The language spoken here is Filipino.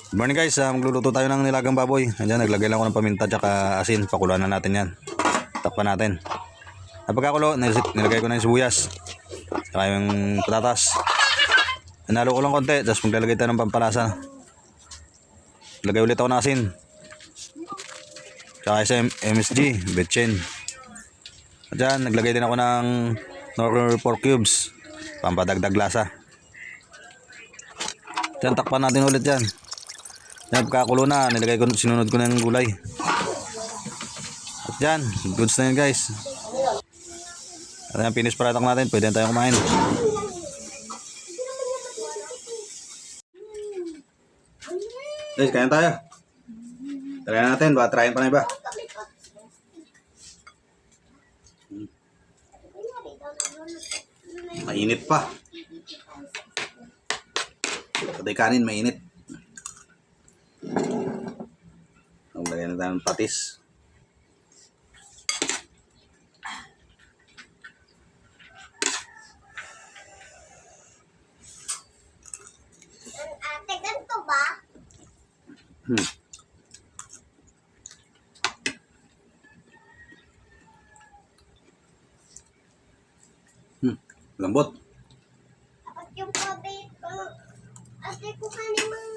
Good morning guys, magluluto tayo ng nilagang baboy. Ayan, naglagay lang ako ng paminta at asin. Pakuluan na natin yan. Takpan natin. At pagkakulo, nilagay ko na yung sibuyas. Saka yung patatas. Hinalo ko lang konti, tapos maglalagay tayo ng pampalasa. Lagay ulit ako ng asin. Saka isa MSG, betchin. At dyan, naglagay din ako ng Knorr pork cubes. Pampadagdag lasa. Dyan, takpan natin ulit dyan. Yan, pagkakulo na, sinunod ko na yung gulay. At yan, goods na yun guys. At yan, finish product natin, pwede na tayong kumain. Guys, kain tayo. Try natin, baka tryin pa na iba. Mainit pa. Patay kanin, mainit. Lagyan na tayo ng patis. Ate, ganito ba? Lambot. Dapat yung pabit ko. Ate ko kanina